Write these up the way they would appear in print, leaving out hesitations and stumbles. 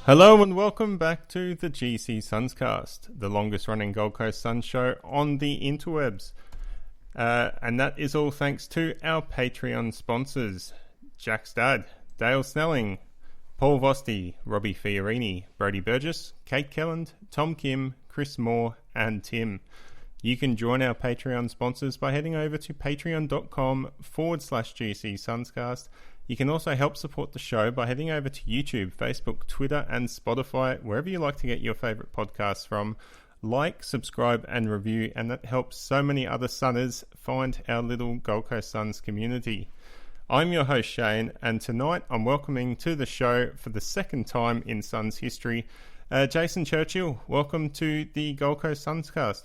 Hello and welcome back to the GCSUNScast, the longest running Gold Coast Suns show on the interwebs. And that is all thanks to our Patreon sponsors, Jack Stad, Dale Snelling, Paul Vosti, Robbie Fiorini, Brody Burgess, Kate Kelland, Tom Kim, Chris Moore and Tim. You can join our Patreon sponsors by heading over to patreon.com/GCSUNScast. You can also help support the show by heading over to YouTube, Facebook, Twitter and Spotify, wherever you like to get your favourite podcasts from. Like, subscribe and review, and that helps so many other Sunners find our little Gold Coast Suns community. I'm your host Shane, and tonight I'm welcoming to the show for the second time in Suns history, Jason Churchill. Welcome to the Gold Coast Sunscast.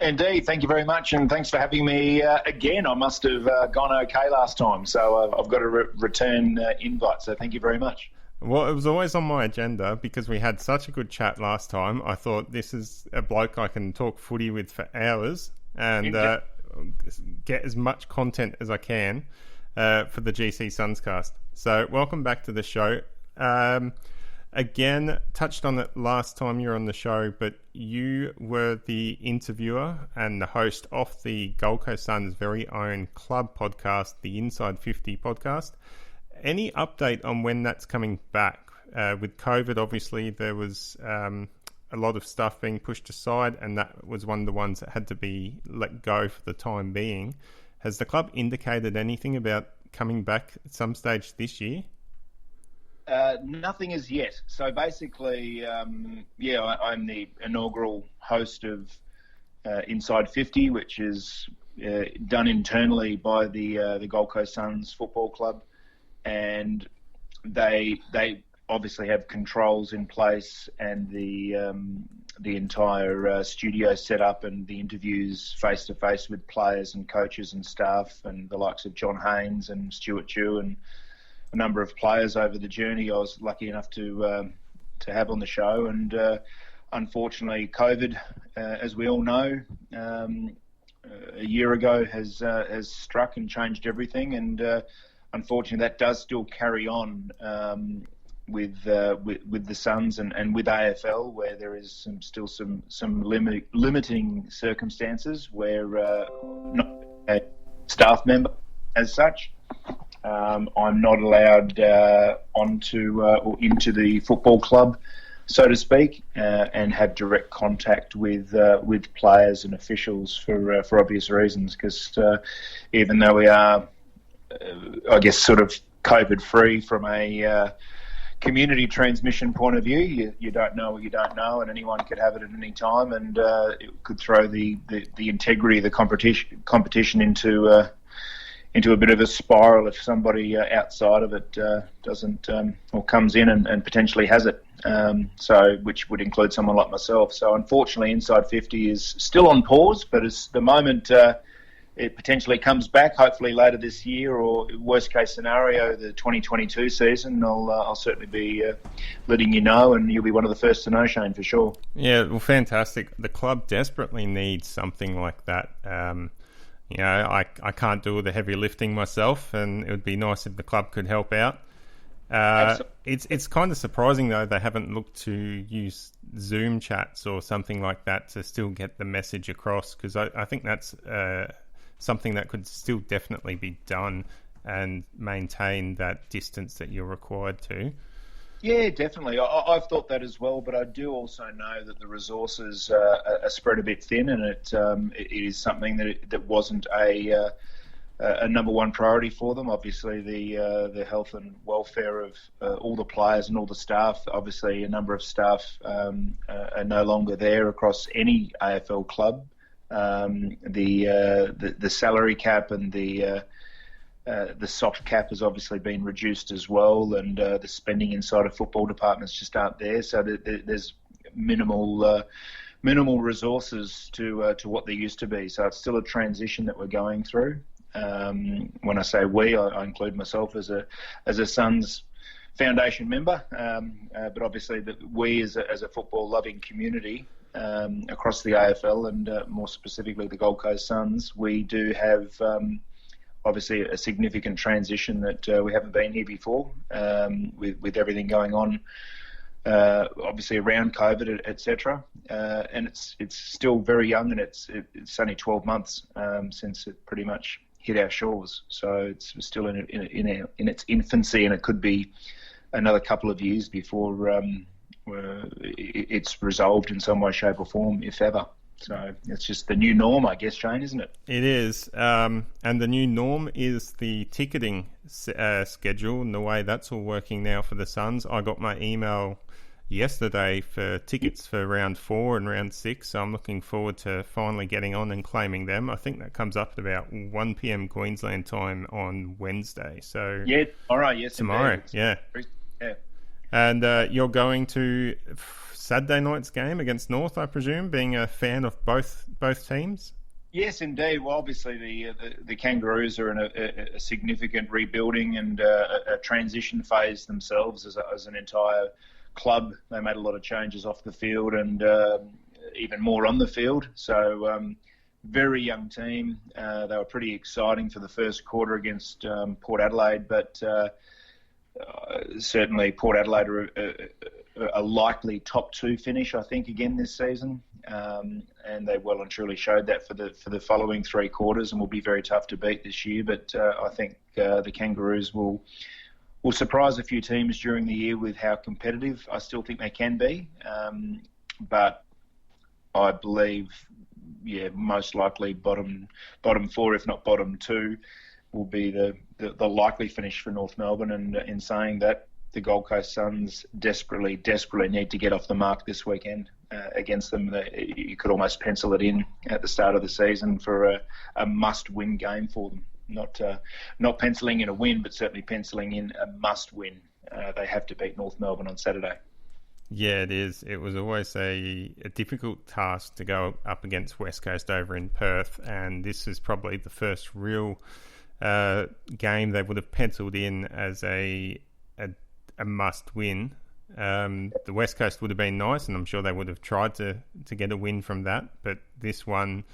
Indeed, thank you very much, and thanks for having me again. I must have gone okay last time, so I've got a return invite, so thank you very much. Well, it was always on my agenda because we had such a good chat last time. I thought this is a bloke I can talk footy with for hours and get as much content as I can for the GC Sunscast. So welcome back to the show. Again, touched on it last time you were on the show, but you were the interviewer and the host of the Gold Coast Suns' very own club podcast, the Inside 50 podcast. Any update on when that's coming back? With COVID, obviously, there was a lot of stuff being pushed aside, and that was one of the ones that had to be let go for the time being. Has the club indicated anything about coming back at some stage this year? Nothing as yet. So basically, I'm the inaugural host of Inside 50, which is done internally by the Gold Coast Suns Football Club, and they obviously have controls in place and the entire studio set up and the interviews face to face with players and coaches and staff and the likes of John Haynes and Stuart Chew and a number of players over the journey I was lucky enough to have on the show. And unfortunately, COVID, as we all know, a year ago has struck and changed everything. And unfortunately, that does still carry on with the Suns and with AFL, where there is still some limiting circumstances where not a staff member as such. I'm not allowed onto or into the football club, so to speak, and have direct contact with players and officials for obvious reasons. Because even though we are, I guess, sort of COVID-free from a community transmission point of view, you don't know what you don't know, and anyone could have it at any time, and it could throw the integrity of the competition into a bit of a spiral if somebody outside of it doesn't or comes in and potentially has it. So which would include someone like myself. So unfortunately, Inside 50 is still on pause, but as the moment it potentially comes back, hopefully later this year, or worst case scenario, the 2022 season, I'll certainly be letting you know, and you'll be one of the first to know, Shane, for sure. Yeah, well, fantastic. The club desperately needs something like that. You know, I can't do all the heavy lifting myself, and it would be nice if the club could help out. It's kind of surprising, though, they haven't looked to use Zoom chats or something like that to still get the message across, because I think that's something that could still definitely be done and maintain that distance that you're required to. Yeah, definitely. I've thought that as well, but I do also know that the resources are spread a bit thin, and it is something that wasn't a number one priority for them. Obviously, the health and welfare of all the players and all the staff. Obviously, a number of staff are no longer there across any AFL club. The salary cap and the soft cap has obviously been reduced as well, and the spending inside of football departments just aren't there. So there's minimal resources to what there used to be. So it's still a transition that we're going through. When I say we, I include myself as a Suns Foundation member, but obviously we as a football loving community across the AFL and more specifically the Gold Coast Suns, we do have obviously a significant transition that we haven't been here before, with everything going on obviously around COVID, etc. And it's still very young, and it's only 12 months since it pretty much hit our shores. So it's still in its infancy, and it could be another couple of years before it's resolved in some way, shape or form, if ever. So it's just the new norm, I guess, Shane, isn't it? It is. And the new norm is the ticketing schedule and the way that's all working now for the Suns. I got my email yesterday for tickets for round 4 and round 6, so I'm looking forward to finally getting on and claiming them. I think that comes up at about 1 p.m. Queensland time on Wednesday. So yeah, tomorrow, yes, tomorrow, indeed. yeah. And you're going to Saturday night's game against North, I presume, being a fan of both teams? Yes, indeed. Well, obviously the Kangaroos are in a significant rebuilding and a transition phase themselves as an entire club. They made a lot of changes off the field and even more on the field. So very young team. They were pretty exciting for the first quarter against Port Adelaide, but certainly Port Adelaide are a likely top 2 finish, I think, again this season. And they well and truly showed that for the following 3 quarters, and will be very tough to beat this year. But I think the Kangaroos will surprise a few teams during the year with how competitive I still think they can be. But I believe, most likely bottom 4, if not bottom 2, will be the likely finish for North Melbourne. And in saying that, the Gold Coast Suns desperately need to get off the mark this weekend against them. You could almost pencil it in at the start of the season for a must-win game for them. Not penciling in a win, but certainly penciling in a must-win. They have to beat North Melbourne on Saturday. Yeah, it is. It was always a difficult task to go up against West Coast over in Perth, and this is probably the first real game they would have penciled in as a must-win. The West Coast would have been nice, and I'm sure they would have tried to get a win from that, but this one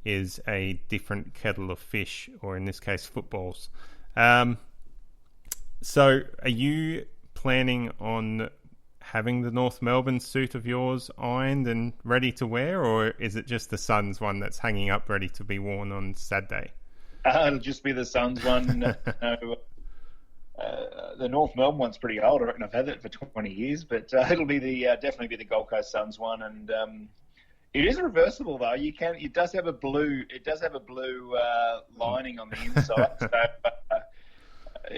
is a different kettle of fish, or in this case, footballs. So are you planning on having the North Melbourne suit of yours ironed and ready to wear, or is it just the Suns one that's hanging up ready to be worn on Saturday? It'll just be the Suns one. The North Melbourne one's pretty old. I reckon I've had it for 20 years, but it'll be definitely be the Gold Coast Suns one, and it is reversible though. It does have a blue lining on the inside. So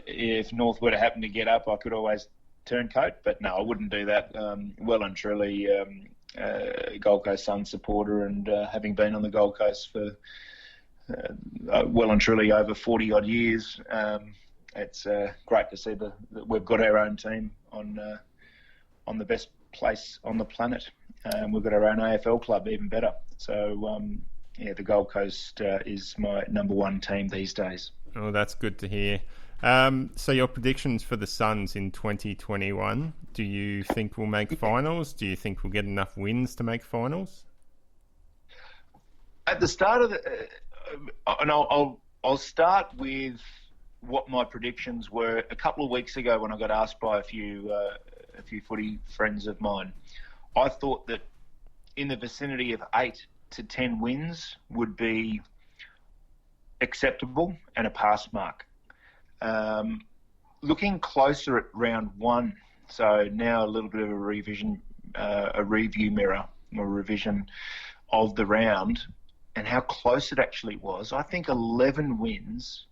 if North were to happen to get up, I could always turncoat, but no, I wouldn't do that. Well and truly, Gold Coast Suns supporter, and having been on the Gold Coast for well and truly over 40 odd years. It's great to see that we've got our own team on the best place on the planet. We've got our own AFL club, even better. So, the Gold Coast is my number 1 team these days. Oh, that's good to hear. So your predictions for the Suns in 2021, do you think we'll make finals? Do you think we'll get enough wins to make finals? At the start of and I'll start with what my predictions were a couple of weeks ago when I got asked by a few footy friends of mine. I thought that in the vicinity of 8 to 10 wins would be acceptable and a pass mark. Looking closer at round 1, so now a little bit of a review mirror or revision of the round and how close it actually was. I think 11 wins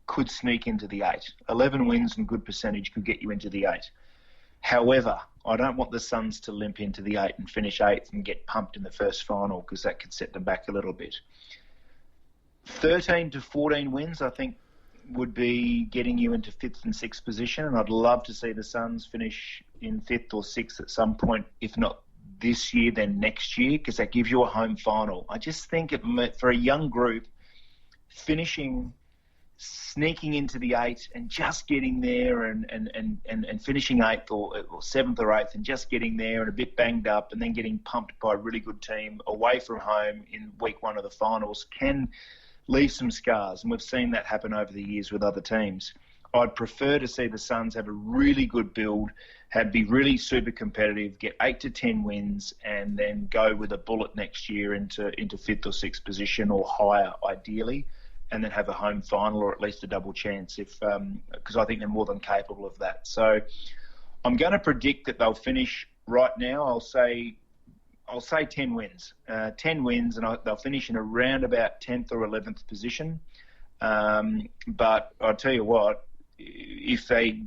could sneak into the 8. 11 wins and good percentage could get you into the 8. However, I don't want the Suns to limp into the 8 and finish 8th and get pumped in the first final, because that could set them back a little bit. 13 to 14 wins, I think, would be getting you into 5th and 6th position, and I'd love to see the Suns finish in 5th or 6th at some point, if not this year, then next year, because that gives you a home final. I just think for a young group, sneaking into the 8 and just getting there and finishing 8th or 7th or 8th and just getting there and a bit banged up and then getting pumped by a really good team away from home in week 1 of the finals can leave some scars. And we've seen that happen over the years with other teams. I'd prefer to see the Suns have a really good build, be really super competitive, get 8 to 10 wins, and then go with a bullet next year into 5th or 6th position or higher, ideally, and then have a home final or at least a double chance, because I think they're more than capable of that. So I'm going to predict that they'll finish right now. I'll say 10 wins. 10 wins, and they'll finish in around about 10th or 11th position. But I'll tell you what, if they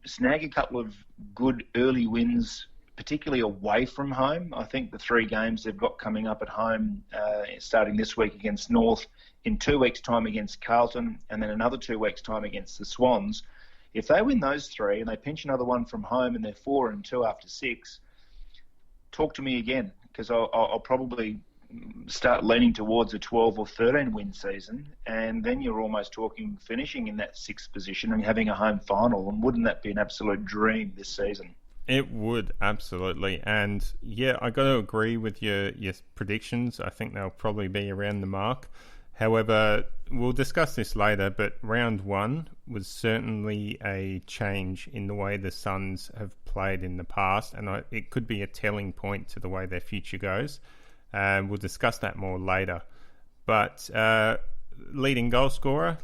snag a couple of good early wins, particularly away from home, I think the 3 games they've got coming up at home, starting this week against North, in 2 weeks' time against Carlton, and then another 2 weeks' time against the Swans, if they win those 3 and they pinch another one from home and they're 4-2 after 6, talk to me again, because I'll probably start leaning towards a 12 or 13 win season, and then you're almost talking finishing in that 6th position and having a home final. And wouldn't that be an absolute dream this season? It would, absolutely. And yeah, I got to agree with your predictions. I think they'll probably be around the mark. However, we'll discuss this later, but round 1 was certainly a change in the way the Suns have played in the past, and it could be a telling point to the way their future goes. We'll discuss that more later. But leading goal scorer,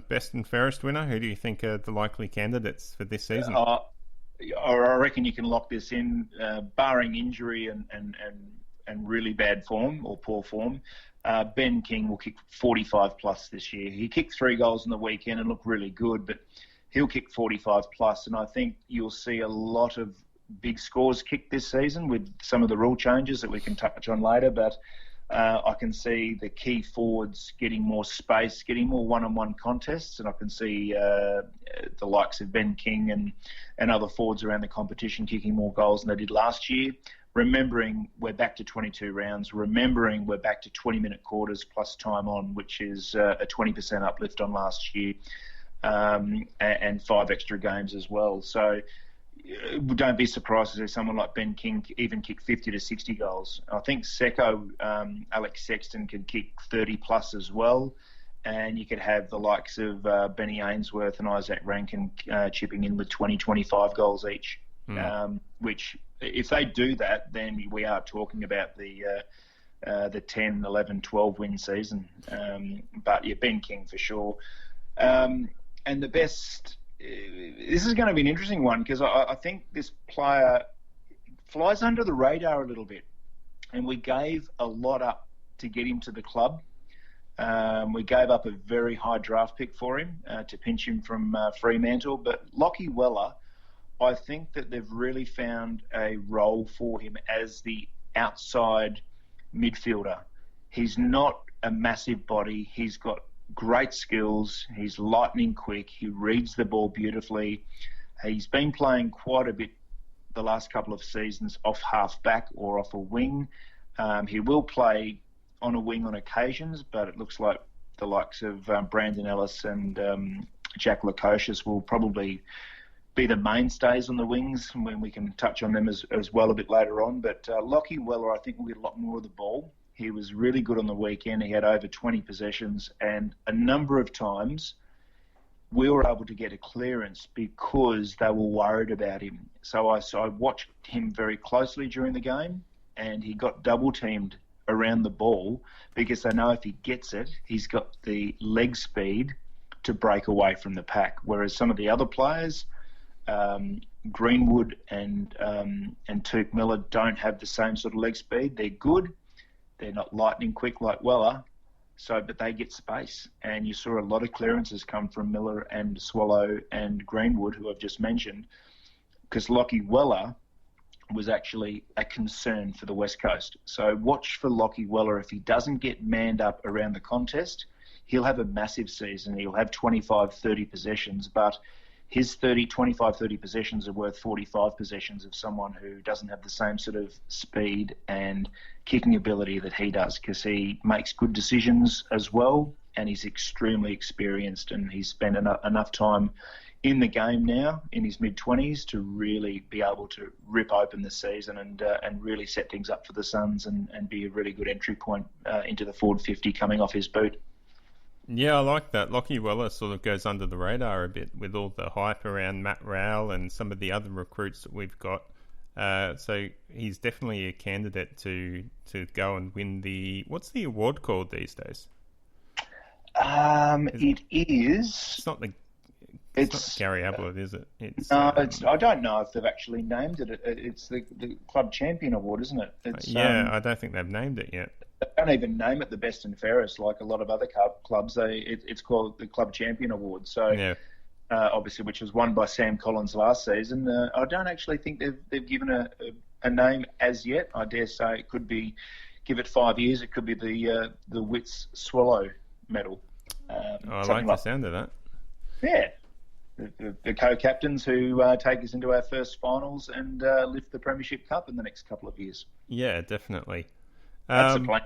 best and fairest winner, who do you think are the likely candidates for this season? I reckon you can lock this in, barring injury and really bad form or poor form. Ben King will kick 45 plus this year. He kicked 3 goals on the weekend and looked really good, but he'll kick 45 plus, and I think you'll see a lot of big scores kicked this season with some of the rule changes that we can touch on later. But I can see the key forwards getting more space, getting more one-on-one contests, and I can see the likes of Ben King and other forwards around the competition kicking more goals than they did last year. Remembering we're back to 22 rounds, remembering we're back to 20-minute quarters plus time on, which is a 20% uplift on last year, and 5 extra games as well. So don't be surprised to see someone like Ben King even kick 50 to 60 goals. I think Secco, Alex Sexton, could kick 30 plus as well. And you could have the likes of Benny Ainsworth and Isaac Rankin chipping in with 20, 25 goals each. Which, if they do that, then we are talking about the 10, 11, 12 win season. But yeah, Ben King for sure. And the best... This is going to be an interesting one, because I think this player flies under the radar a little bit, and we gave a lot up to get him to the club. We gave up a very high draft pick for him to pinch him from Fremantle, but Lockie Weller, I think that they've really found a role for him as the outside midfielder. He's not a massive body. He's got great skills. He's lightning quick. He reads the ball beautifully. He's been playing quite a bit the last couple of seasons off half back or off a wing. He will play on a wing on occasions, but it looks like the likes of Brandon Ellis and Jack Lukosius will probably be the mainstays on the wings, when we can touch on them as well a bit later on. But Lockie Weller, I think, will get a lot more of the ball. He was really good on the weekend. He had over 20 possessions, and a number of times we were able to get a clearance because they were worried about him. So I watched him very closely during the game, and he got double-teamed around the ball because they know if he gets it, he's got the leg speed to break away from the pack. Whereas some of the other players, Greenwood and Tuke Miller, don't have the same sort of leg speed. They're good. They're not lightning quick like Weller, but they get space. And you saw a lot of clearances come from Miller and Swallow and Greenwood, who I've just mentioned, because Lockie Weller was actually a concern for the West Coast. So watch for Lockie Weller. If he doesn't get manned up around the contest, he'll have a massive season. He'll have 25, 30 possessions, but his 25, 30 possessions are worth 45 possessions of someone who doesn't have the same sort of speed and kicking ability that he does, because he makes good decisions as well, and he's extremely experienced, and he's spent enough time in the game now in his mid-20s to really be able to rip open the season and really set things up for the Suns and be a really good entry point into the forward 50 coming off his boot. Yeah, I like that. Lockie Weller sort of goes under the radar a bit with all the hype around Matt Rowell and some of the other recruits that we've got. So he's definitely a candidate to go and win what's the award called these days? It is. It's not the Gary Ablett, is it? I don't know if they've actually named it. It's the Club Champion Award, isn't it? I don't think they've named it yet. They don't even name it the best and fairest like a lot of other clubs. It's called the Club Champion Award. So, yeah. Obviously, which was won by Sam Collins last season. I don't actually think they've given a name as yet. I dare say it could be, give it 5 years, it could be the Wits Swallow medal. I like the sound of that. Yeah. The co-captains who take us into our first finals and lift the Premiership Cup in the next couple of years. Yeah, definitely. That's the plan.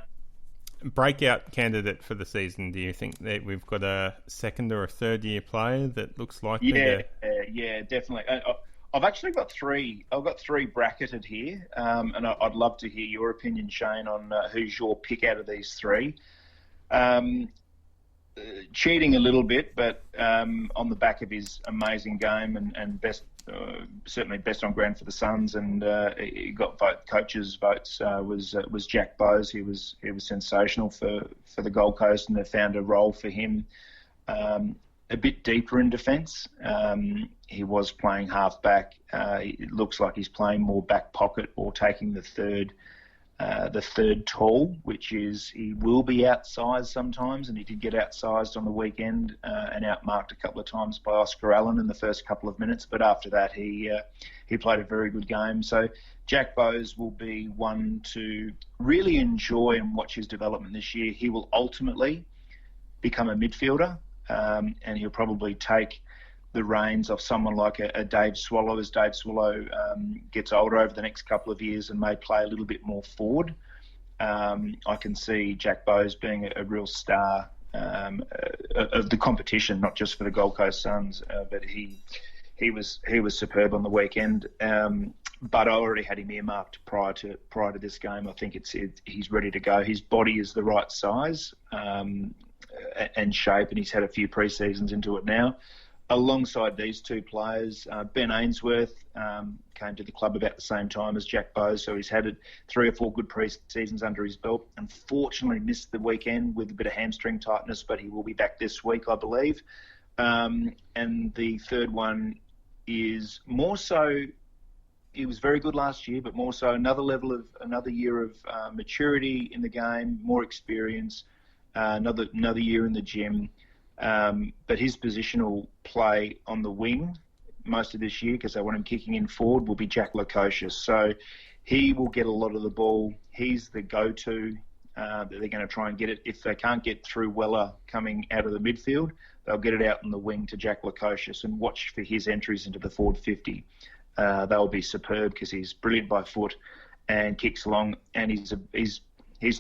Breakout candidate for the season, do you think that we've got a second or a third year player that looks likely to... Yeah, definitely. I've actually got three. I've got three bracketed here, and I'd love to hear your opinion, Shane, on who's your pick out of these three. Cheating a little bit, but on the back of his amazing game and best, certainly best on ground for the Suns, and he got both coaches' votes. Was Jack Bowes. He was sensational for the Gold Coast, and they found a role for him a bit deeper in defence. He was playing half back. It looks like he's playing more back pocket or taking the third tall, which is he will be outsized sometimes, and he did get outsized on the weekend and outmarked a couple of times by Oscar Allen in the first couple of minutes. But after that, he played a very good game. So Jack Bowes will be one to really enjoy and watch his development this year. He will ultimately become a midfielder, and he'll probably take the reins of someone like a Dave Swallow as Dave Swallow gets older over the next couple of years and may play a little bit more forward. I can see Jack Bowes being a real star of the competition, not just for the Gold Coast Suns, but he was superb on the weekend. But I already had him earmarked prior to this game. I think he's ready to go. His body is the right size and shape, and he's had a few pre-seasons into it now. Alongside these two players, Ben Ainsworth came to the club about the same time as Jack Bowes, so he's had 3 or 4 good pre-seasons under his belt. Unfortunately, missed the weekend with a bit of hamstring tightness, but he will be back this week, I believe. And the third one is more so, he was very good last year, but more so another year of maturity in the game, more experience, another year in the gym. But his positional play on the wing most of this year, because they want him kicking in forward, will be Jack Lukosius. So he will get a lot of the ball. He's the go-to that they're going to try and get it. If they can't get through Weller coming out of the midfield, they'll get it out in the wing to Jack Lukosius and watch for his entries into the forward 50. They'll be superb because he's brilliant by foot and kicks along, and he's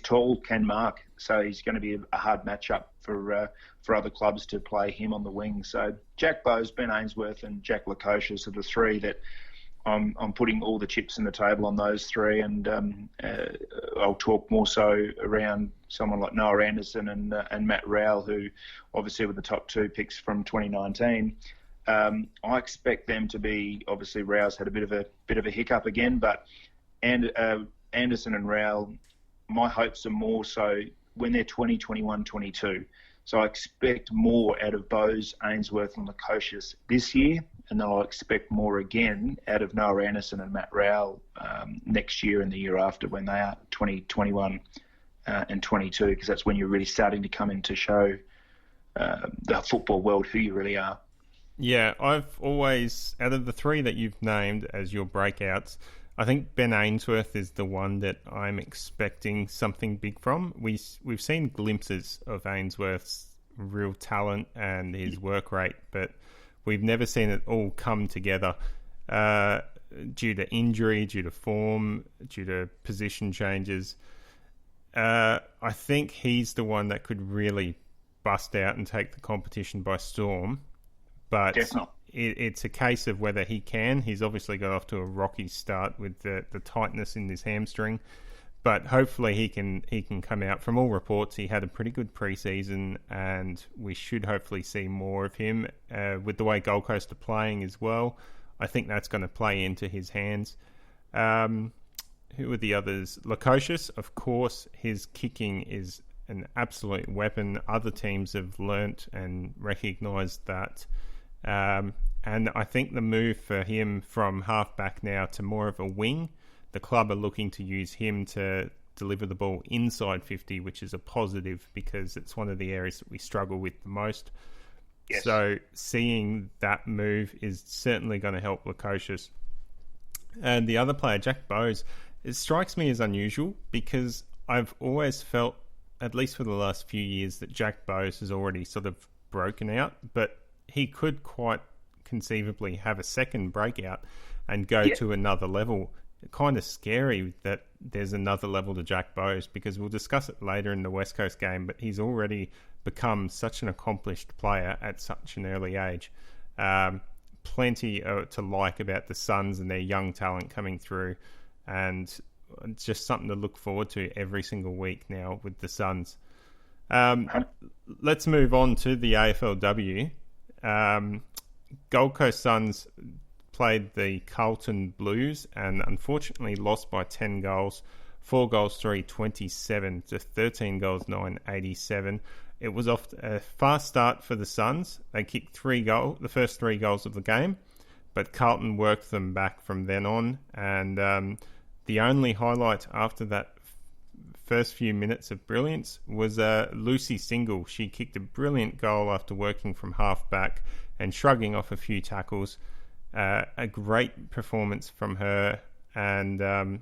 tall, can mark, so he's going to be a hard matchup for other clubs to play him on the wing. So Jack Bowes, Ben Ainsworth, and Jack Lukosius are the three that I'm putting all the chips in the table on those three, and I'll talk more so around someone like Noah Anderson and Matt Rowell, who obviously were the top 2 picks from 2019. I expect them to be, obviously Rowell's had a bit of a hiccup again, but Anderson and Rowell, my hopes are more so when they're 20, 21, 22. So I expect more out of Bowes, Ainsworth and Lukosius this year, and then I'll expect more again out of Noah Anderson and Matt Rowell next year and the year after when they are 20, 21 and 22, because that's when you're really starting to come in to show the football world who you really are. Yeah, I've always, out of the 3 that you've named as your breakouts, I think Ben Ainsworth is the one that I'm expecting something big from. We've seen glimpses of Ainsworth's real talent and his work rate, but we've never seen it all come together due to injury, due to form, due to position changes. I think he's the one that could really bust out and take the competition by storm. But it's a case of whether he can. He's obviously got off to a rocky start with the tightness in his hamstring. But hopefully he can come out. From all reports, he had a pretty good preseason, and we should hopefully see more of him. With the way Gold Coast are playing as well, I think that's going to play into his hands. Who are the others? Lukosius, of course, his kicking is an absolute weapon. Other teams have learnt and recognised that. And I think the move for him from half-back now to more of a wing, the club are looking to use him to deliver the ball inside 50, which is a positive because it's one of the areas that we struggle with the most. Yes. So seeing that move is certainly going to help Lukosius. And the other player, Jack Bowes, it strikes me as unusual because I've always felt, at least for the last few years, that Jack Bowes has already sort of broken out, but he could quite conceivably have a second breakout and go to another level. Kind of scary that there's another level to Jack Bowes, because we'll discuss it later in the West Coast game, but he's already become such an accomplished player at such an early age. Plenty to like about the Suns and their young talent coming through, and it's just something to look forward to every single week now with the Suns. Let's move on to the AFLW. Gold Coast Suns played the Carlton Blues and unfortunately lost by 10 goals, 4 goals 3, 27 to 13 goals 9, 87. It was off a fast start for the Suns. They kicked the first 3 goals of the game, but Carlton worked them back from then on. And the only highlight after that first few minutes of brilliance was Lucy Single. She kicked a brilliant goal after working from half back and shrugging off a few tackles. A great performance from her, and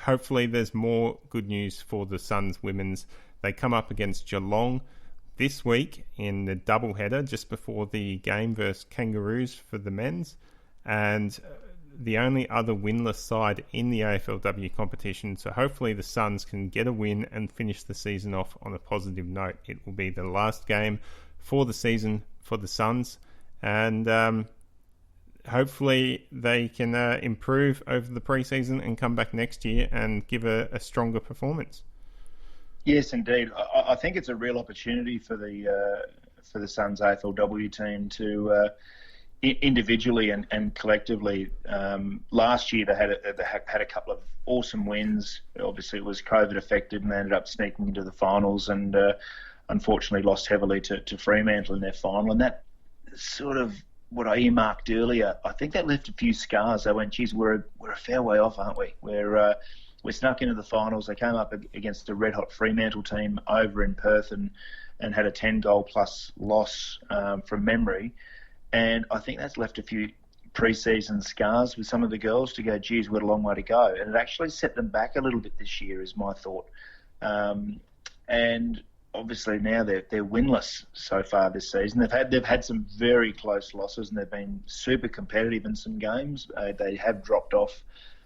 hopefully there's more good news for the Suns women's. They come up against Geelong this week in the doubleheader just before the game versus Kangaroos for the men's, and the only other winless side in the AFLW competition. So hopefully the Suns can get a win and finish the season off on a positive note. It will be the last game for the season for the Suns, and hopefully they can improve over the preseason and come back next year and give a stronger performance. Yes, indeed. I think it's a real opportunity for the Suns AFLW team to individually and collectively. Last year they had a couple of awesome wins. Obviously it was COVID affected and they ended up sneaking into the finals and unfortunately lost heavily to Fremantle in their final. And that sort of what I earmarked earlier, I think that left a few scars. They went, geez, we're a fair way off, aren't we? We're snuck into the finals. They came up against a red-hot Fremantle team over in Perth and had a 10-goal-plus loss from memory. And I think that's left a few pre-season scars with some of the girls to go, geez, we've got a long way to go. And it actually set them back a little bit this year, is my thought. And obviously now they're winless so far this season. They've had some very close losses and they've been super competitive in some games. They have dropped off.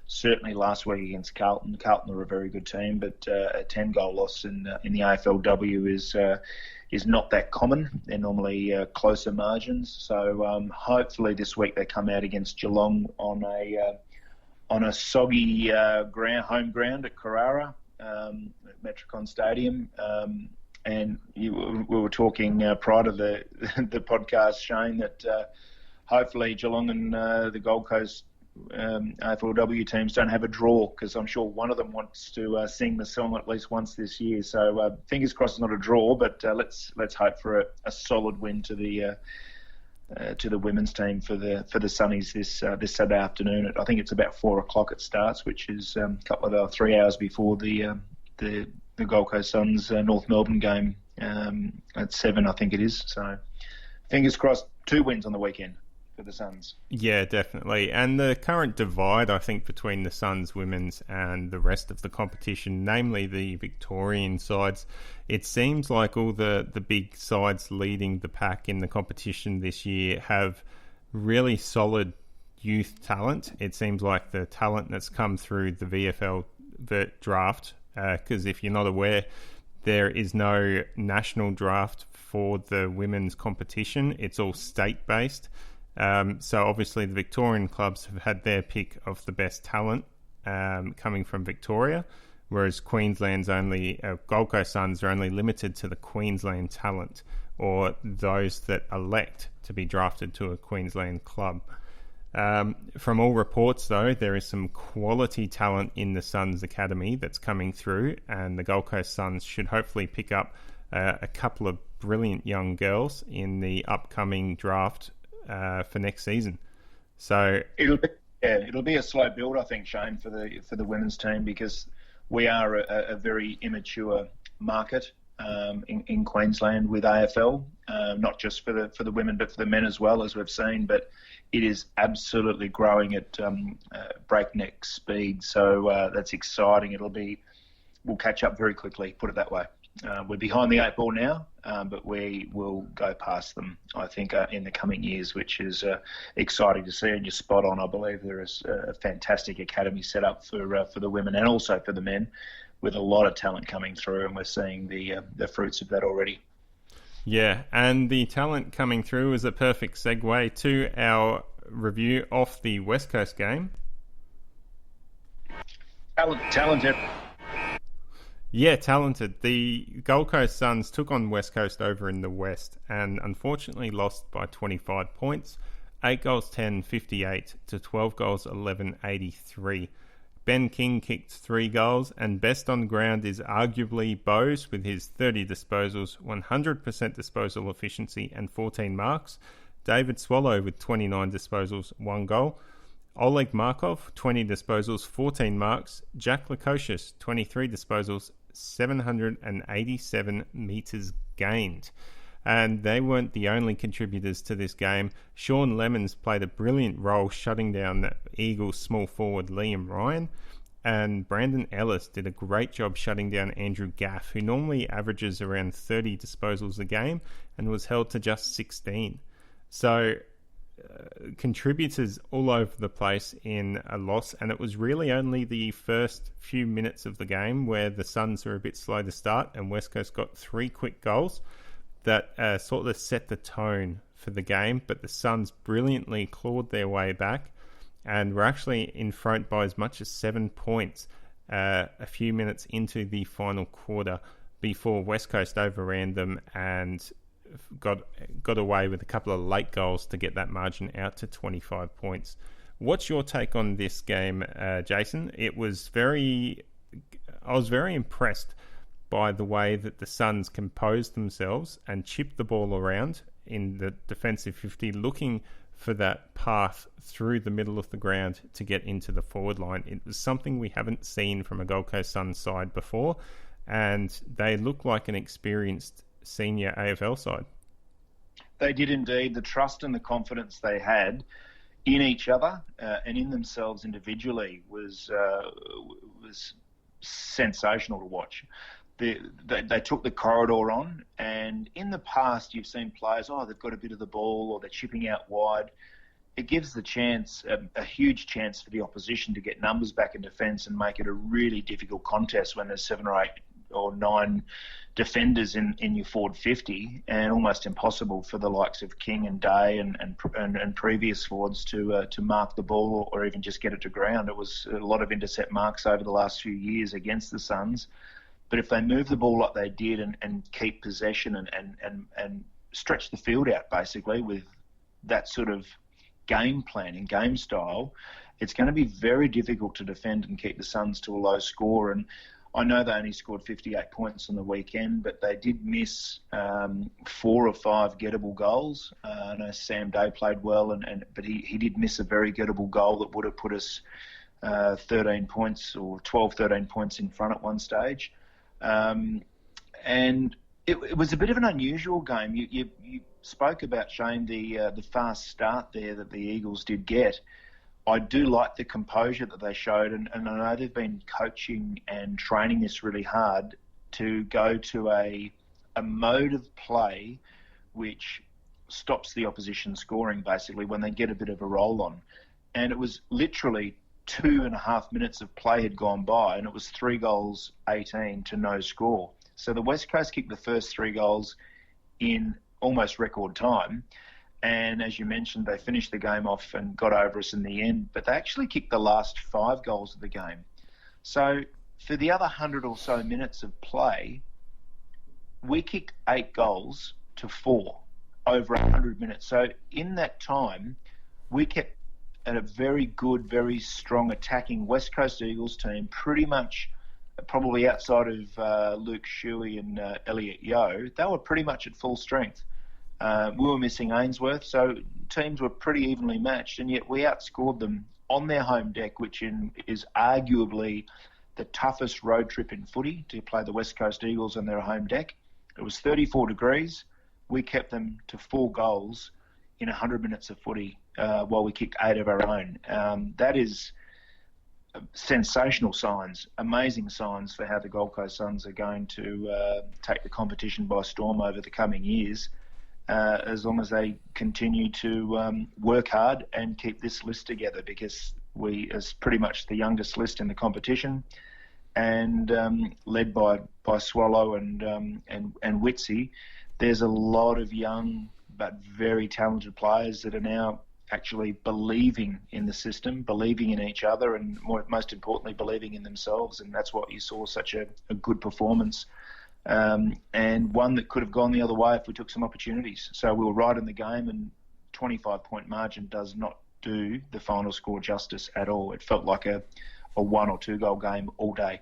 Certainly last week against Carlton. Carlton are a very good team, but a 10-goal loss in the AFLW is not that common. They're normally closer margins. So hopefully this week they come out against Geelong on a soggy home ground at Carrara, at Metricon Stadium. And we were talking prior to the podcast, Shane, that hopefully Geelong and the Gold Coast AFLW teams don't have a draw, because I'm sure one of them wants to sing the song at least once this year. So fingers crossed it's not a draw, but let's hope for a solid win to the women's team for the Sunnies this Saturday afternoon. I think it's about 4:00 it starts, which is a couple of 3 hours before the Gold Coast Suns North Melbourne game at 7, I think it is. So fingers crossed, 2 wins on the weekend for the Suns. Yeah, definitely. And the current divide, I think, between the Suns women's and the rest of the competition, namely the Victorian sides, it seems like all the big sides leading the pack in the competition this year have really solid youth talent. It seems like the talent that's come through the VFL draft, because if you're not aware, there is no national draft for the women's competition. It's all state-based. So obviously the Victorian clubs have had their pick of the best talent coming from Victoria, whereas Gold Coast Suns are only limited to the Queensland talent, or those that elect to be drafted to a Queensland club. From all reports, though, there is some quality talent in the Suns Academy that's coming through, and the Gold Coast Suns should hopefully pick up a couple of brilliant young girls in the upcoming draft for next season. So it'll be a slow build, I think, Shane, for the women's team, because we are a very immature market in Queensland with AFL, not just for the women but for the men as well, as we've seen. But it is absolutely growing at breakneck speed. So that's exciting. We'll catch up very quickly, put it that way. We're behind the 8 ball now, but we will go past them, I think, in the coming years, which is exciting to see. And you're spot on. I believe there is a fantastic academy set up for the women and also for the men, with a lot of talent coming through, and we're seeing the fruits of that already. Yeah, and the talent coming through is a perfect segue to our review of the West Coast game. Talented. Yeah, talented. The Gold Coast Suns took on West Coast over in the West and unfortunately lost by 25 points, 8 goals 10, 58 to 12 goals 11, 83. Ben King kicked 3 goals, and best on ground is arguably Bose with his 30 disposals, 100% disposal efficiency and 14 marks. David Swallow with 29 disposals, 1 goal. Oleg Markov, 20 disposals, 14 marks. Jack Lukosius, 23 disposals, 787 metres gained. And they weren't the only contributors to this game. Sean Lemons played a brilliant role shutting down the Eagles' small forward Liam Ryan. And Brandon Ellis did a great job shutting down Andrew Gaff, who normally averages around 30 disposals a game and was held to just 16. So contributors all over the place in a loss, and it was really only the first few minutes of the game where the Suns were a bit slow to start and West Coast got 3 quick goals that sort of set the tone for the game, but the Suns brilliantly clawed their way back and were actually in front by as much as 7 points a few minutes into the final quarter before West Coast overran them and got away with a couple of late goals to get that margin out to 25 points. What's your take on this game, Jason? I was very impressed by the way that the Suns composed themselves and chipped the ball around in the defensive 50, looking for that path through the middle of the ground to get into the forward line. It was something we haven't seen from a Gold Coast Suns side before, and they look like an experienced senior AFL side. They did indeed. The trust and the confidence they had in each other and in themselves individually was sensational to watch. They took the corridor on, and in the past you've seen players, they've got a bit of the ball or they're chipping out wide. It gives the chance, a huge chance for the opposition to get numbers back in defence and make it a really difficult contest when there's 7 or 8 or 9 defenders in your forward 50, and almost impossible for the likes of King and Day and previous forwards to mark the ball or even just get it to ground. It was a lot of intercept marks over the last few years against the Suns. But if they move the ball like they did and keep possession and stretch the field out basically with that sort of game plan and game style, it's going to be very difficult to defend and keep the Suns to a low score. And I know they only scored 58 points on the weekend, but they did miss 4 or 5 gettable goals. I know Sam Day played well, but he did miss a very gettable goal that would have put us 13 points or 12, 13 points in front at one stage. And it was a bit of an unusual game. You spoke about, Shane, the fast start there that the Eagles did get. I do like the composure that they showed, and I know they've been coaching and training this really hard to go to a mode of play which stops the opposition scoring, basically, when they get a bit of a roll on. And it was literally 2.5 minutes of play had gone by, and it was 3 goals, 18 to no score. So the West Coast kicked the first 3 goals in almost record time. And as you mentioned, they finished the game off and got over us in the end, but they actually kicked the last 5 goals of the game. So for the other 100 or so minutes of play, we kicked 8 goals to 4 over 100 minutes. So in that time, we kept a very good, very strong attacking West Coast Eagles team, pretty much probably outside of Luke Shuey and Elliot Yeo. They were pretty much at full strength. We were missing Ainsworth, so teams were pretty evenly matched, and yet we outscored them on their home deck, which is arguably the toughest road trip in footy, to play the West Coast Eagles on their home deck. It was 34 degrees. We kept them to 4 goals in 100 minutes of footy while we kicked 8 of our own. That is sensational signs, amazing signs for how the Gold Coast Suns are going to take the competition by storm over the coming years, as long as they continue to work hard and keep this list together, because we is pretty much the youngest list in the competition, and led by Swallow and Witsy. There's a lot of young but very talented players that are now actually believing in the system, believing in each other, and most importantly, believing in themselves. And that's what you saw, such a good performance, and one that could have gone the other way if we took some opportunities. So we were right in the game, and 25-point margin does not do the final score justice at all. It felt like a 1 or 2 goal game all day.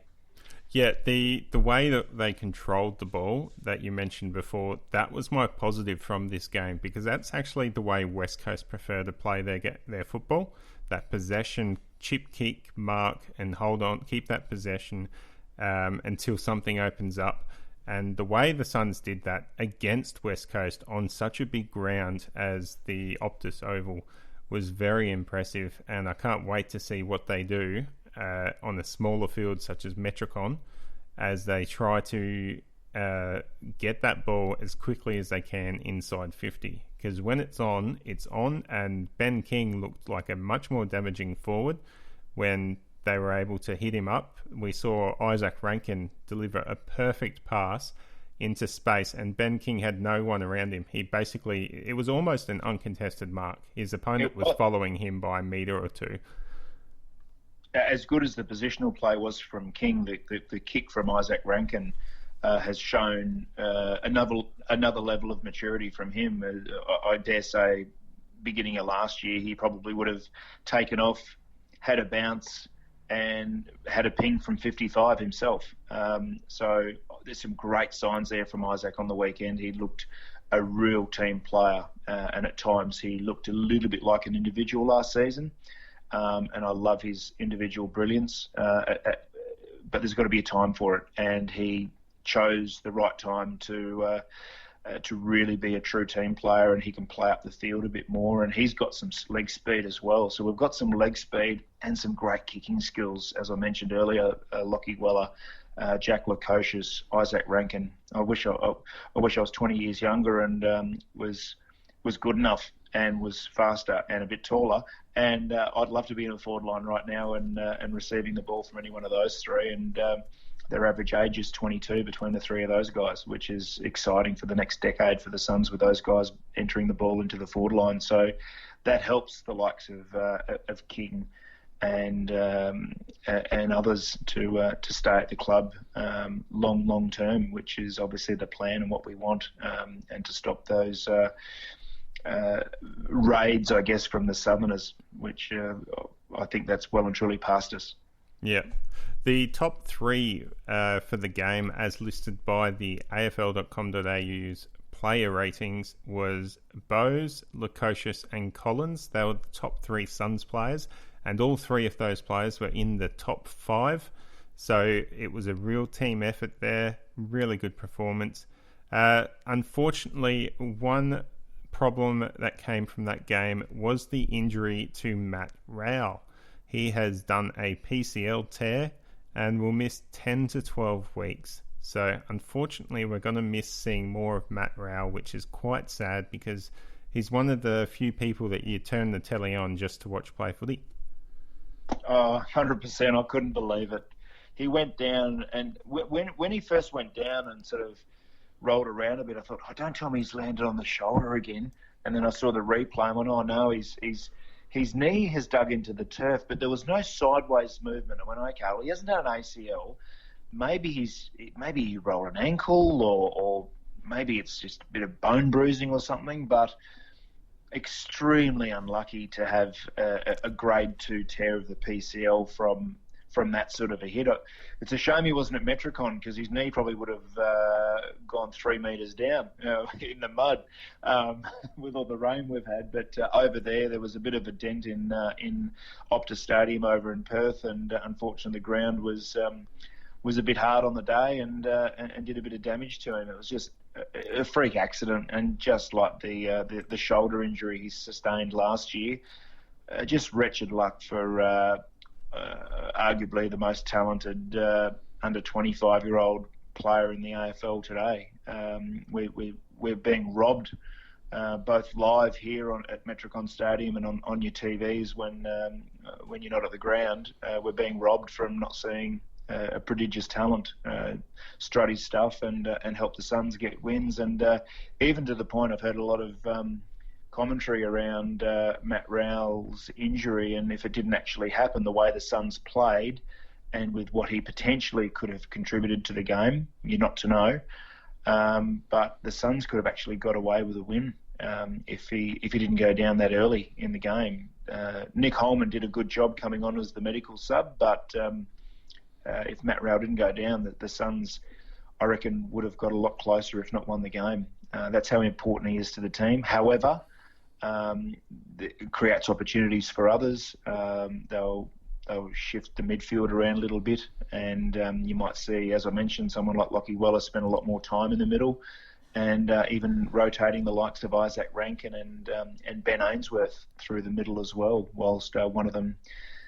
Yeah, the way that they controlled the ball that you mentioned before, that was my positive from this game, because that's actually the way West Coast prefer to play their football. That possession, chip kick, mark, and hold on, keep that possession until something opens up. And the way the Suns did that against West Coast on such a big ground as the Optus Oval was very impressive, and I can't wait to see what they do on a smaller field such as Metricon, as they try to get that ball as quickly as they can inside 50. Because when it's on, and Ben King looked like a much more damaging forward when they were able to hit him up. We saw Isaac Rankin deliver a perfect pass into space, and Ben King had no one around him. It was almost an uncontested mark. His opponent was following him by a metre or two. As good as the positional play was from King, the kick from Isaac Rankin has shown another level of maturity from him. I dare say, beginning of last year, he probably would have taken off, had a bounce, and had a ping from 55 himself. So there's some great signs there from Isaac on the weekend. He looked a real team player, and at times he looked a little bit like an individual last season. And I love his individual brilliance, but there's got to be a time for it, and he chose the right time to really be a true team player, and he can play up the field a bit more, and he's got some leg speed as well. So we've got some leg speed and some great kicking skills, as I mentioned earlier. Lockie Weller, Jack Lukosius, Isaac Rankin. I wish I was 20 years younger and was good enough and was faster and a bit taller. And I'd love to be in the forward line right now and receiving the ball from any one of those three. And their average age is 22 between the three of those guys, which is exciting for the next decade for the Suns, with those guys entering the ball into the forward line. So that helps the likes of King and others to stay at the club long term, which is obviously the plan and what we want, and to stop those raids, I guess, from the Southerners, which I think that's well and truly past us. Yeah. The top 3 for the game, as listed by the AFL.com.au's player ratings, was Bowes, Lukosius and Collins. They were the top 3 Suns players, and all 3 of those players were in the top 5. So it was a real team effort there. Really good performance. Unfortunately, one problem that came from that game was the injury to Matt Rowell. He has done a PCL tear and will miss 10 to 12 weeks. So unfortunately, we're going to miss seeing more of Matt Rowell, which is quite sad, because he's one of the few people that you turn the telly on just to watch play footy. 100%. I couldn't believe it. He went down, and when he first went down and sort of rolled around a bit, I thought, don't tell me he's landed on the shoulder again. And then I saw the replay and went, oh no, he's his knee has dug into the turf, but there was no sideways movement. I went, okay, well, he hasn't done an ACL. Maybe he rolled an ankle, or maybe it's just a bit of bone bruising or something, but extremely unlucky to have a grade 2 tear of the PCL from that sort of a hit. It's a shame he wasn't at Metricon, because his knee probably would have gone 3 metres down in the mud with all the rain we've had. But over there was a bit of a dent in Optus Stadium over in Perth, and unfortunately the ground was a bit hard on the day and did a bit of damage to him. It was just a freak accident, and just like the shoulder injury he sustained last year, just wretched luck for arguably the most talented under 25-year-old player in the AFL today. We're being robbed both live here at Metricon Stadium and on your TVs when you're not at the ground. We're being robbed from not seeing a prodigious talent strut his stuff and help the Suns get wins, and even to the point I've heard a lot of commentary around Matt Rowell's injury, and if it didn't actually happen, the way the Suns played and with what he potentially could have contributed to the game, you're not to know, but the Suns could have actually got away with a win if he didn't go down that early in the game. Nick Holman did a good job coming on as the medical sub, but if Matt Rowell didn't go down, the Suns, I reckon, would have got a lot closer, if not won the game. That's how important he is to the team. However, it creates opportunities for others. They'll shift the midfield around a little bit, and you might see, as I mentioned, someone like Lachie Weller spend a lot more time in the middle, and even rotating the likes of Isaac Rankin and Ben Ainsworth through the middle as well, whilst one of them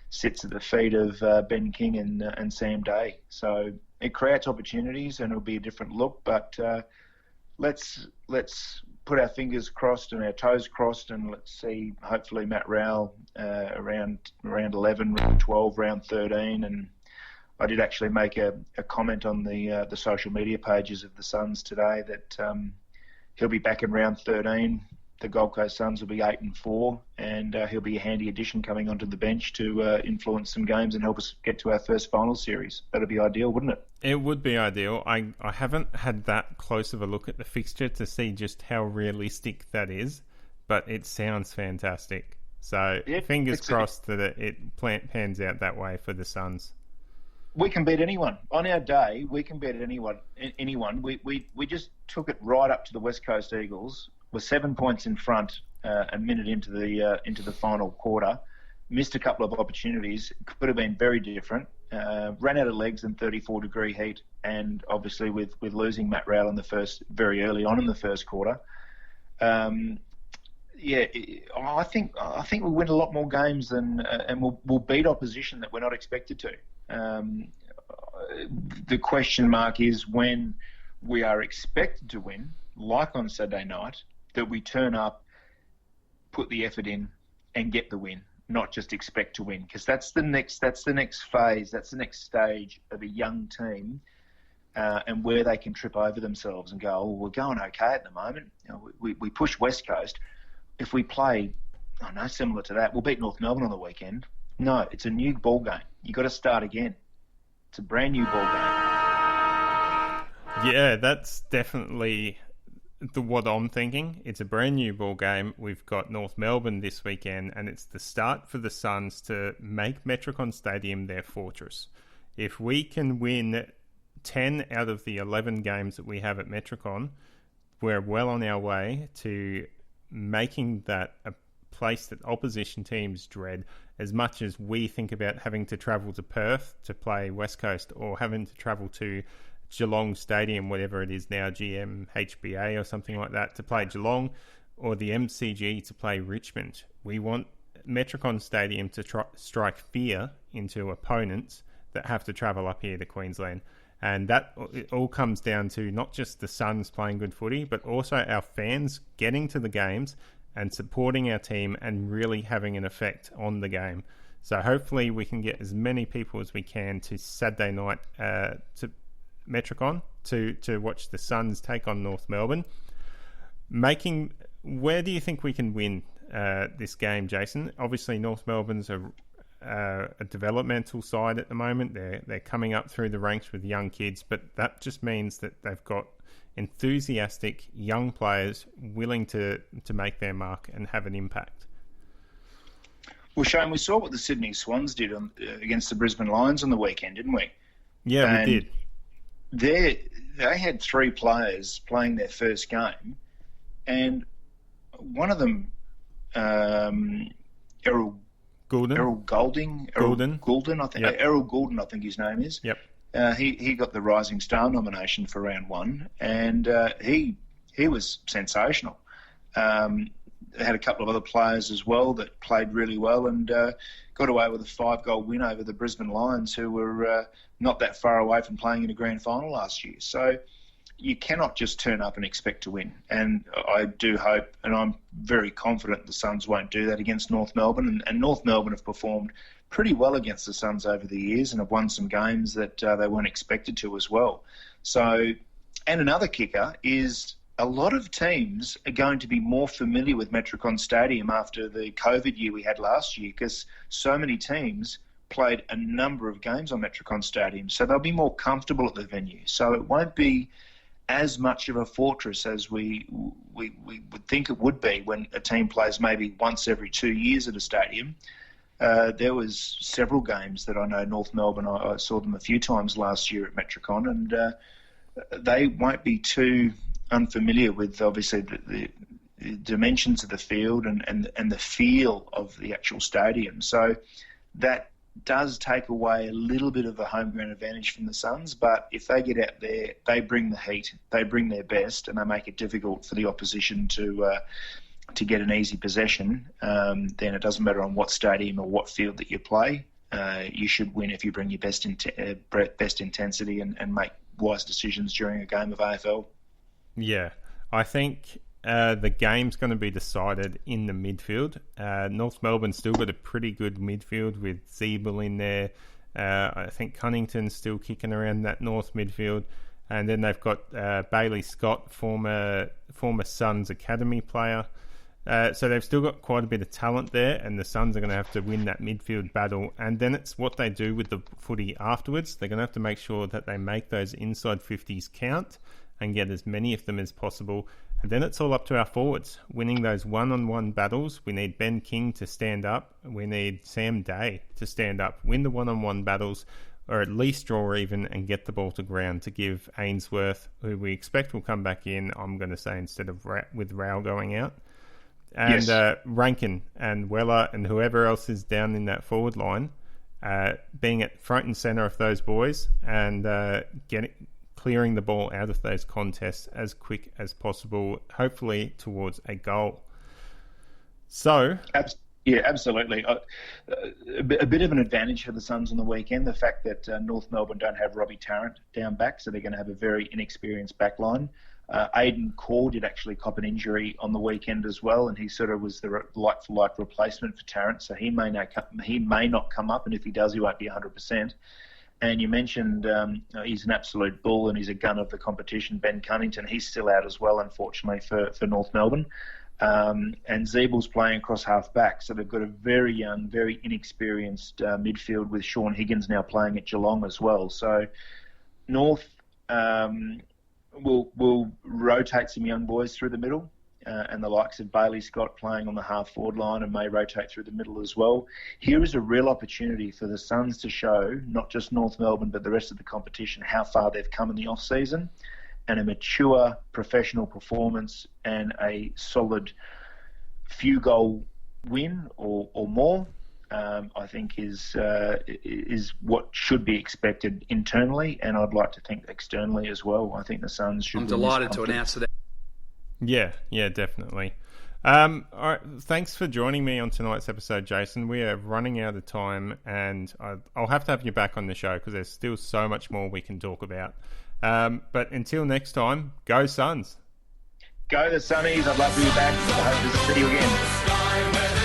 sits at the feet of Ben King and Sam Day. So it creates opportunities, and it'll be a different look. But let's put our fingers crossed and our toes crossed, and let's see. Hopefully, Matt Rowell around 11, round 12, round 13, and I did actually make a comment on the social media pages of the Suns today that he'll be back in round 13. The Gold Coast Suns will be 8-4, and he'll be a handy addition coming onto the bench to influence some games and help us get to our first final series. That'd be ideal, wouldn't it? It would be ideal. I haven't had that close of a look at the fixture to see just how realistic that is, but it sounds fantastic. So fingers crossed that it pans out that way for the Suns. We can beat anyone. On our day, we can beat anyone. We just took it right up to the West Coast Eagles. We're 7 points in front a minute into the final quarter. Missed a couple of opportunities. Could have been very different. Ran out of legs in 34-degree heat, and obviously with losing Matt Rowell very early on in the first quarter. I think we'll win a lot more games and we'll beat opposition that we're not expected to. The question mark is when we are expected to win, like on Saturday night, that we turn up, put the effort in, and get the win, not just expect to win, because that's the next phase, that's the next stage of a young team, and where they can trip over themselves and go, oh, we're going okay at the moment. You know, we push West Coast. If we play, similar to that, we'll beat North Melbourne on the weekend. No, it's a new ball game. You got to start again. It's a brand new ball game. Yeah, that's definitely what I'm thinking. It's a brand new ball game. We've got North Melbourne this weekend, and it's the start for the Suns to make Metricon Stadium their fortress. If we can win 10 out of the 11 games that we have at Metricon, we're well on our way to making that a place that opposition teams dread, as much as we think about having to travel to Perth to play West Coast, or having to travel to Geelong Stadium, whatever it is now, GMHBA or something like that, to play Geelong, or the MCG to play Richmond. We want Metricon Stadium to strike fear into opponents that have to travel up here to Queensland. And that it all comes down to not just the Suns playing good footy, but also our fans getting to the games and supporting our team and really having an effect on the game. So hopefully we can get as many people as we can to Saturday night to Metricon to watch the Suns take on North Melbourne. Where do you think we can win this game, Jason. Obviously, North Melbourne's a developmental side at the moment. They're coming up through the ranks with young kids, but that just means that they've got enthusiastic young players willing to make their mark and have an impact. Well, Shane, we saw what the Sydney Swans did against the Brisbane Lions on the weekend, didn't we? Yeah, and we did. They had 3 players playing their first game, and one of them, Errol Goulding, I think. Yep. Errol Goulding, I think his name is. Yep. He got the Rising Star nomination for round 1, and he was sensational. They had a couple of other players as well that played really well and got away with a 5-goal win over the Brisbane Lions, who were not that far away from playing in a grand final last year. So you cannot just turn up and expect to win. And I do hope, and I'm very confident the Suns won't do that against North Melbourne. And North Melbourne have performed pretty well against the Suns over the years and have won some games that they weren't expected to as well. So, and another kicker is a lot of teams are going to be more familiar with Metricon Stadium after the COVID year we had last year, because so many teams played a number of games on Metricon Stadium. So they'll be more comfortable at the venue. So it won't be as much of a fortress as we would think it would be when a team plays maybe once every 2 years at a stadium. There was several games that I know North Melbourne, I saw them a few times last year at Metricon, and they won't be too unfamiliar with obviously the dimensions of the field and the feel of the actual stadium. So that does take away a little bit of a home ground advantage from the Suns, but if they get out there, they bring the heat, they bring their best, and they make it difficult for the opposition to get an easy possession. Then it doesn't matter on what stadium or what field that you play. You should win if you bring your best intensity and make wise decisions during a game of AFL. Yeah, I think the game's going to be decided in the midfield. North Melbourne's still got a pretty good midfield with Zeeble in there. I think Cunnington's still kicking around that North midfield. And then they've got Bailey Scott, former Suns Academy player. So they've still got quite a bit of talent there, and the Suns are going to have to win that midfield battle. And then it's what they do with the footy afterwards. They're going to have to make sure that they make those inside 50s count and get as many of them as possible. And then it's all up to our forwards, winning those one-on-one battles. We need Ben King to stand up. We need Sam Day to stand up, win the one-on-one battles, or at least draw even and get the ball to ground to give Ainsworth, who we expect will come back in, I'm going to say, instead of with Rowell going out. And yes. Rankin and Weller and whoever else is down in that forward line, being at front and centre of those boys and clearing the ball out of those contests as quick as possible, hopefully towards a goal. So, yeah, absolutely. A bit of an advantage for the Suns on the weekend, the fact that North Melbourne don't have Robbie Tarrant down back, so they're going to have a very inexperienced back line. Aidan Corr did actually cop an injury on the weekend as well, and he sort of was the like-for-like replacement for Tarrant, so he may not come up, and if he does, he won't be 100%. And you mentioned he's an absolute bull and he's a gun of the competition, Ben Cunnington. He's still out as well, unfortunately, for North Melbourne. And Zeeble's playing across half-back, so they've got a very young, very inexperienced midfield with Sean Higgins now playing at Geelong as well. So North will rotate some young boys through the middle, and the likes of Bailey Scott playing on the half-forward line and may rotate through the middle as well. Here is a real opportunity for the Suns to show, not just North Melbourne, but the rest of the competition, how far they've come in the off-season, and a mature professional performance and a solid few-goal win or more, I think is what should be expected internally, and I'd like to think externally as well. I think the Suns should. I'm delighted to announce that. Yeah, definitely. All right, thanks for joining me on tonight's episode, Jason. We are running out of time, and I'll have to have you back on the show because there's still so much more we can talk about. But until next time, go Suns. Go the Sunnies. I'd love to be back. I hope to see you again.